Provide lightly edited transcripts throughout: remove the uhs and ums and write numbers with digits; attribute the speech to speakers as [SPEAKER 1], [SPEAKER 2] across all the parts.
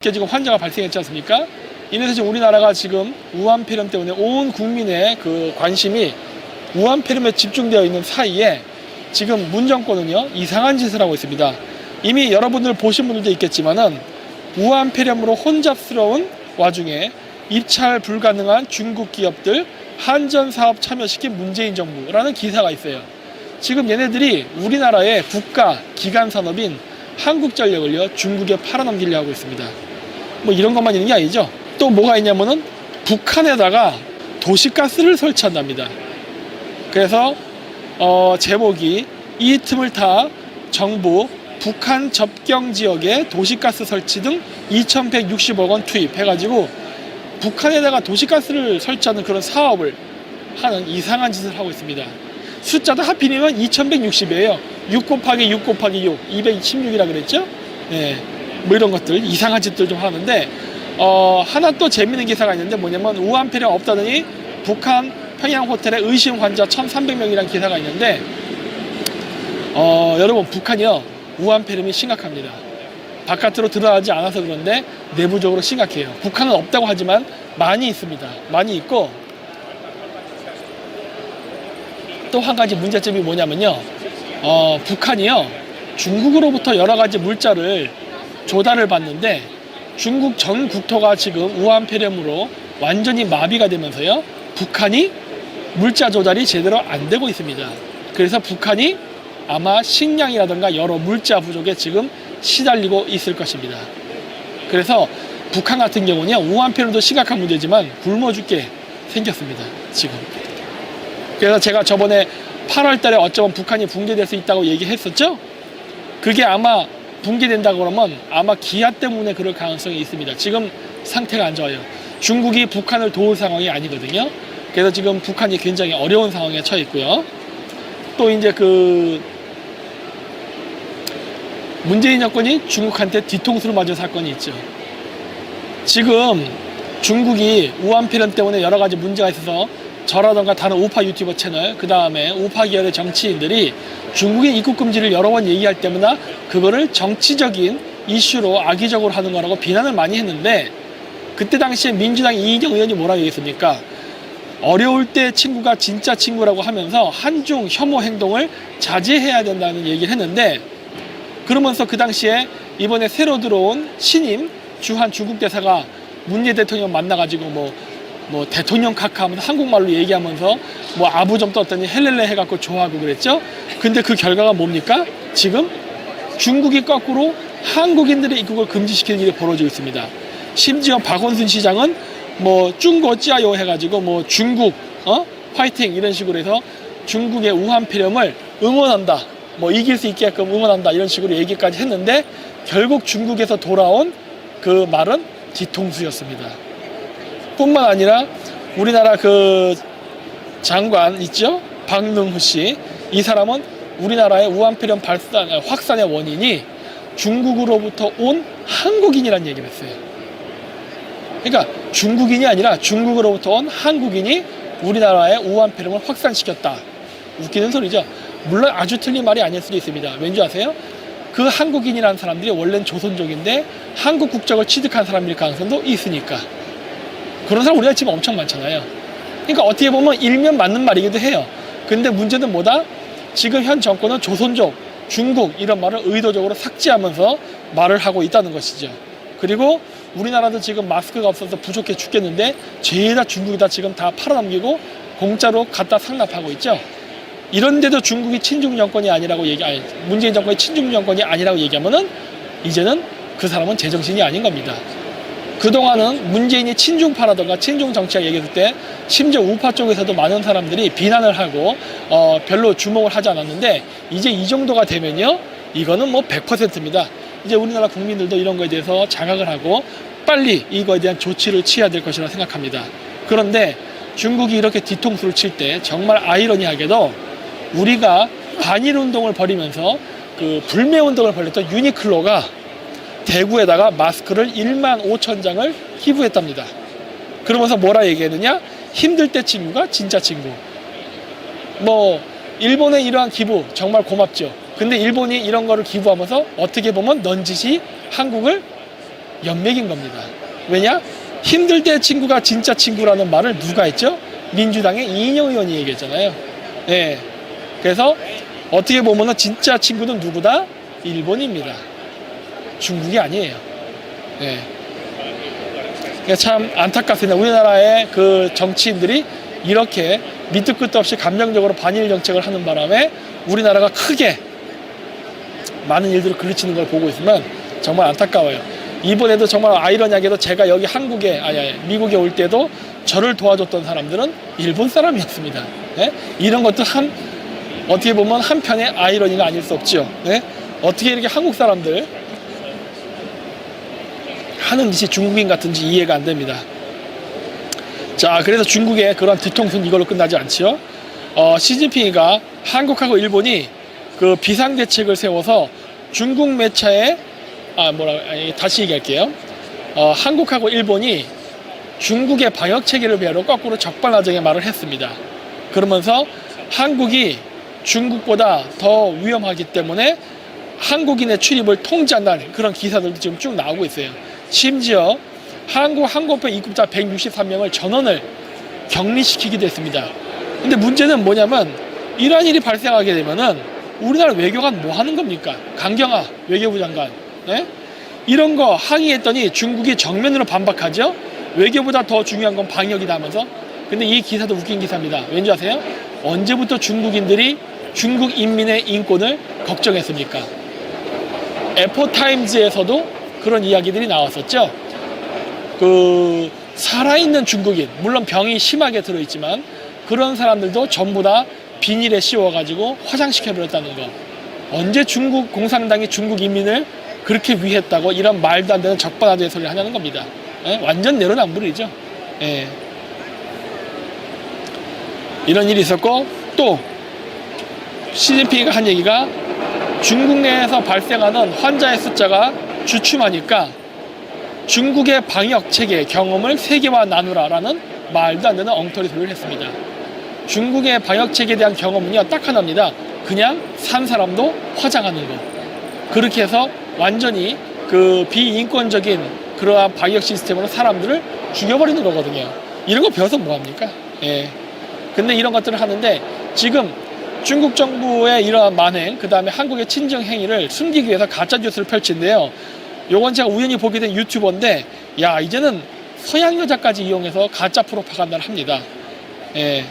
[SPEAKER 1] 지금 환자가 발생했지 않습니까? 이래서 지금 우리나라가 지금 우한폐렴 때문에 온 국민의 그 관심이 우한폐렴에 집중되어 있는 사이에 지금 문 정권은요 이상한 짓을 하고 있습니다. 이미 여러분들 보신 분들도 있겠지만은 우한폐렴으로 혼잡스러운 와중에 입찰 불가능한 중국 기업들 한전사업 참여시킨 문재인 정부라는 기사가 있어요. 지금 얘네들이 우리나라의 국가 기간 산업인 한국전력을요 중국에 팔아넘기려 하고 있습니다. 뭐 이런 것만 있는 게 아니죠. 또 뭐가 있냐면은 북한에다가 도시가스를 설치한답니다. 그래서 제목이 이 틈을 타 정부 북한 접경 지역에 도시가스 설치 등 2,160억 원 투입해가지고 북한에다가 도시가스를 설치하는 그런 사업을 하는 이상한 짓을 하고 있습니다. 숫자도 하필이면 2,160이에요. 6 곱하기 6 곱하기 6, 216이라 그랬죠? 네. 뭐 이런 것들, 이상한 짓들 좀 하는데, 하나 또 재밌는 기사가 있는데 뭐냐면 우한폐렴 없다더니 북한 평양 호텔에 의심 환자 1,300명이라는 기사가 있는데, 여러분 북한이요 우한폐렴이 심각합니다. 바깥으로 드러나지 않아서 그런데 내부적으로 심각해요. 북한은 없다고 하지만 많이 있습니다. 많이 있고 또 한 가지 문제점이 뭐냐면요, 북한이요 중국으로부터 여러 가지 물자를 조달을 받는데 중국 전 국토가 지금 우한폐렴으로 완전히 마비가 되면서요 북한이 물자 조달이 제대로 안 되고 있습니다. 그래서 북한이 아마 식량이라든가 여러 물자 부족에 지금 시달리고 있을 것입니다. 그래서 북한 같은 경우는 우한폐렴도 심각한 문제지만 굶어 죽게 생겼습니다 지금. 그래서 제가 저번에 8월 달에 어쩌면 북한이 붕괴될 수 있다고 얘기했었죠. 그게 아마 붕괴된다고 그러면 아마 기아 때문에 그럴 가능성이 있습니다. 지금 상태가 안 좋아요. 중국이 북한을 도울 상황이 아니거든요. 그래서 지금 북한이 굉장히 어려운 상황에 처해 있고요. 또 이제 그 문재인 정권이 중국한테 뒤통수를 맞은 사건이 있죠. 지금 중국이 우한폐렴 때문에 여러 가지 문제가 있어서 저라던가 다른 우파 유튜버 채널, 그 다음에 우파 계열의 정치인들이 중국의 입국 금지를 여러 번 얘기할 때마다 그거를 정치적인 이슈로 악의적으로 하는 거라고 비난을 많이 했는데, 그때 당시에 민주당 이인영 의원이 뭐라고 얘기했습니까? 어려울 때 친구가 진짜 친구라고 하면서 한중 혐오 행동을 자제해야 된다는 얘기를 했는데, 그러면서 그 당시에 이번에 새로 들어온 신임 주한 중국 대사가 문재인 대통령 만나가지고 뭐 대통령 카카하면서 한국말로 얘기하면서 뭐 아부 좀 떴더니 헬렐레 해갖고 좋아하고 그랬죠. 근데 그 결과가 뭡니까? 지금 중국이 거꾸로 한국인들의 입국을 금지시키는 일이 벌어지고 있습니다. 심지어 박원순 시장은 뭐 중국찌아요 해가지고 뭐 중국 화이팅 이런 식으로 해서 중국의 우한폐렴을 응원한다, 뭐 이길 수 있게끔 응원한다 이런 식으로 얘기까지 했는데 결국 중국에서 돌아온 그 말은 뒤통수였습니다. 뿐만 아니라 우리나라 그 장관 있죠? 박능후 씨. 이 사람은 우리나라의 우한폐렴 확산의 원인이 중국으로부터 온 한국인이라는 얘기를 했어요. 그러니까 중국인이 아니라 중국으로부터 온 한국인이 우리나라의 우한폐렴을 확산시켰다. 웃기는 소리죠. 물론 아주 틀린 말이 아닐 수도 있습니다. 왠지 아세요? 그 한국인이라는 사람들이 원래는 조선족인데 한국 국적을 취득한 사람일 가능성도 있으니까. 그런 사람 우리가 지금 엄청 많잖아요. 그러니까 어떻게 보면 일면 맞는 말이기도 해요. 근데 문제는 뭐다? 지금 현 정권은 조선족, 중국 이런 말을 의도적으로 삭제하면서 말을 하고 있다는 것이죠. 그리고 우리나라도 지금 마스크가 없어서 부족해 죽겠는데 죄다 중국이다 지금 다 팔아넘기고 공짜로 갖다 상납하고 있죠. 이런데도 중국이 친중 정권이 아니라고 문재인 정권이 친중 정권이 아니라고 얘기하면은 이제는 그 사람은 제정신이 아닌 겁니다. 그동안은 문재인이 친중파라던가 친중 정치학 얘기했을 때 심지어 우파 쪽에서도 많은 사람들이 비난을 하고 별로 주목을 하지 않았는데 이제 이 정도가 되면요 이거는 뭐 100%입니다. 이제 우리나라 국민들도 이런 거에 대해서 자각을 하고 빨리 이거에 대한 조치를 취해야 될 것이라고 생각합니다. 그런데 중국이 이렇게 뒤통수를 칠 때 정말 아이러니하게도 우리가 반일운동을 벌이면서 그 불매운동을 벌였던 유니클로가 대구에다가 마스크를 15,000장을 기부했답니다. 그러면서 뭐라 얘기했느냐? 힘들 때 친구가 진짜 친구. 뭐 일본의 이러한 기부 정말 고맙죠. 근데 일본이 이런 거를 기부하면서 어떻게 보면 넌지시 한국을 연맥인 겁니다. 왜냐? 힘들 때 친구가 진짜 친구라는 말을 누가 했죠? 민주당의 이인영 의원이 얘기했잖아요. 예. 그래서 어떻게 보면은 진짜 친구는 누구다? 일본입니다. 중국이 아니에요. 예. 참 안타깝습니다. 우리나라의 그 정치인들이 이렇게 밑도 끝도 없이 감정적으로 반일 정책을 하는 바람에 우리나라가 크게 많은 일들을 그르치는 걸 보고 있으면 정말 안타까워요. 이번에도 정말 아이러니하게도 제가 여기 미국에 올 때도 저를 도와줬던 사람들은 일본 사람이었습니다. 네? 이런 것도 어떻게 보면 한편의 아이러니가 아닐 수 없죠. 네? 어떻게 이렇게 한국 사람들 하는 짓이 중국인 같은지 이해가 안 됩니다. 자, 그래서 중국의 그런 뒤통수는 이걸로 끝나지 않지요. 시진핑이가 한국하고 일본이 그 비상대책을 세워서 중국 매체에 다시 얘기할게요. 한국하고 일본이 중국의 방역체계를 배우러 거꾸로 적반하장의 말을 했습니다. 그러면서 한국이 중국보다 더 위험하기 때문에 한국인의 출입을 통제한다는 그런 기사들도 지금 쭉 나오고 있어요. 심지어 한국 항공편 입국자 163명을 전원을 격리시키기도 했습니다. 근데 문제는 뭐냐면 이러한 일이 발생하게 되면은 우리나라 외교관 뭐 하는 겁니까? 강경화 외교부 장관. 네? 이런 거 항의했더니 중국이 정면으로 반박하죠. 외교보다 더 중요한 건 방역이다 하면서. 근데 이 기사도 웃긴 기사입니다. 왠지 아세요? 언제부터 중국인들이 중국 인민의 인권을 걱정했습니까? 에포타임즈에서도 그런 이야기들이 나왔었죠. 그 살아있는 중국인, 물론 병이 심하게 들어있지만 그런 사람들도 전부 다 비닐에 씌워가지고 화장시켜버렸다는 거. 언제 중국 공산당이 중국 인민을 그렇게 위했다고 이런 말도 안 되는 적반하장의 소리를 하냐는 겁니다. 예? 완전 내로남불이죠. 예. 이런 일이 있었고, 또 시진핑이가 한 얘기가 중국 내에서 발생하는 환자의 숫자가 주춤하니까 중국의 방역 체계 경험을 세계와 나누라라는 말도 안 되는 엉터리 소리를 했습니다. 중국의 방역 체계에 대한 경험은요 딱 하나입니다. 그냥 산 사람도 화장하는 거. 그렇게 해서 완전히 그 비인권적인 그러한 방역 시스템으로 사람들을 죽여버리는 거거든요. 이런 거 배워서 뭐합니까? 예. 근데 이런 것들을 하는데 지금 중국 정부의 이러한 만행, 그 다음에 한국의 친정 행위를 숨기기 위해서 가짜뉴스를 펼친데요. 요건 제가 우연히 보게 된 유튜버인데, 야, 이제는 서양 여자까지 이용해서 가짜 프로파간다를 합니다. 예.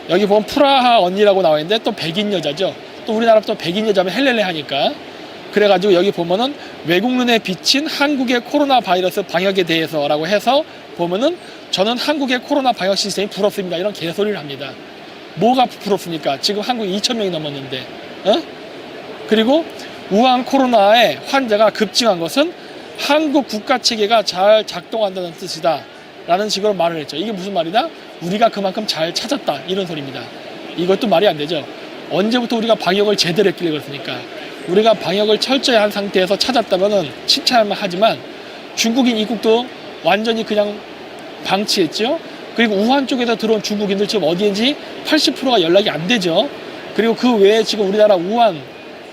[SPEAKER 1] 여기 보면 프라하 언니라고 나와 있는데 또 백인 여자죠. 또 우리나라 또 백인 여자면 헬렐레 하니까. 그래가지고 여기 보면은 외국 눈에 비친 한국의 코로나 바이러스 방역에 대해서라고 해서 보면은 저는 한국의 코로나 방역 시스템이 부럽습니다. 이런 개소리를 합니다. 뭐가 부럽습니까? 지금 한국이 2,000명이 넘었는데. 그리고 우한 코로나의 환자가 급증한 것은 한국 국가 체계가 잘 작동한다는 뜻이다 라는 식으로 말을 했죠. 이게 무슨 말이다? 우리가 그만큼 잘 찾았다 이런 소리입니다. 이것도 말이 안 되죠. 언제부터 우리가 방역을 제대로 했길래 그렇습니까? 우리가 방역을 철저히 한 상태에서 찾았다면은 칭찬만 하지만 중국인 입국도 완전히 그냥 방치했죠. 그리고 우한 쪽에서 들어온 중국인들 지금 어디인지 80%가 연락이 안 되죠. 그리고 그 외에 지금 우리나라 우한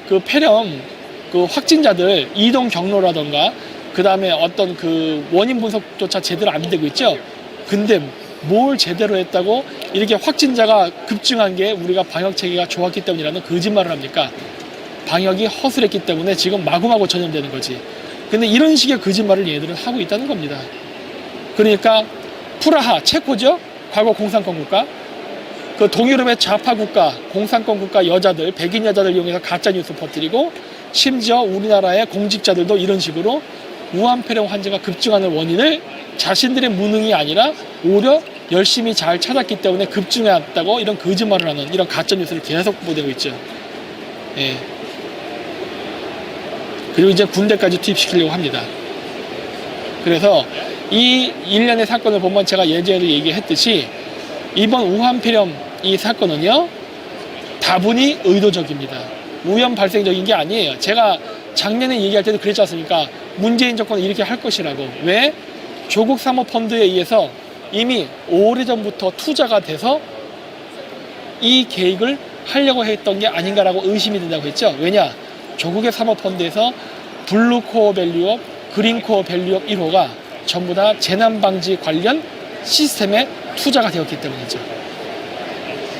[SPEAKER 1] 그 폐렴 그 확진자들 이동 경로라던가 그 다음에 어떤 그 원인 분석조차 제대로 안 되고 있죠. 근데 뭘 제대로 했다고 이렇게 확진자가 급증한 게 우리가 방역 체계가 좋았기 때문이라는 거짓말을 합니까? 방역이 허술했기 때문에 지금 마구마구 전염되는 거지. 근데 이런 식의 거짓말을 얘들은 하고 있다는 겁니다. 그러니까 프라하, 체코죠? 과거 공산권 국가. 그 동유럽의 좌파 국가, 공산권 국가 여자들, 백인 여자들 이용해서 가짜뉴스 퍼뜨리고 심지어 우리나라의 공직자들도 이런 식으로 우한폐렴 환자가 급증하는 원인을 자신들의 무능이 아니라 오히려 열심히 잘 찾았기 때문에 급증했다고 이런 거짓말을 하는 이런 가짜뉴스를 계속 보내고 있죠. 예. 그리고 이제 군대까지 투입시키려고 합니다. 그래서 이 일련의 사건을 보면 제가 예전에도 얘기했듯이 이번 우한폐렴 이 사건은요 다분히 의도적입니다. 우연 발생적인 게 아니에요. 제가 작년에 얘기할 때도 그랬지 않습니까? 문재인 정권은 이렇게 할 것이라고. 왜? 조국 사모펀드에 의해서 이미 오래전부터 투자가 돼서 이 계획을 하려고 했던 게 아닌가라고 의심이 된다고 했죠. 왜냐? 조국의 사모펀드에서 블루코어 밸류업 그린코어 밸류업 1호가 전부 다 재난 방지 관련 시스템에 투자가 되었기 때문이죠.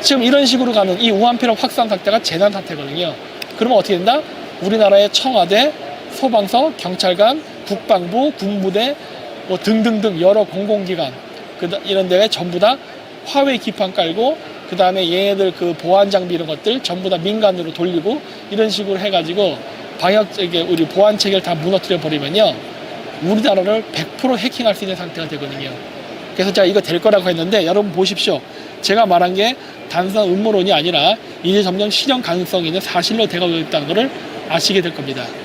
[SPEAKER 1] 지금 이런 식으로 가는 이 우한 폐렴 확산 사태가 재난 사태거든요. 그러면 어떻게 된다? 우리나라의 청와대, 소방서, 경찰관, 국방부, 군부대 뭐 등등등 여러 공공기관 이런 데에 전부 다 화웨이 기판 깔고 그 다음에 얘네들 그 보안 장비 이런 것들 전부 다 민간으로 돌리고 이런 식으로 해가지고 우리 보안 체계를 다 무너뜨려 버리면요 우리나라를 100% 해킹할 수 있는 상태가 되거든요. 그래서 제가 이거 될 거라고 했는데 여러분 보십시오. 제가 말한 게 단순한 음모론이 아니라 이제 점점 실현 가능성이 있는 사실로 되어가고 있다는 것을 아시게 될 겁니다.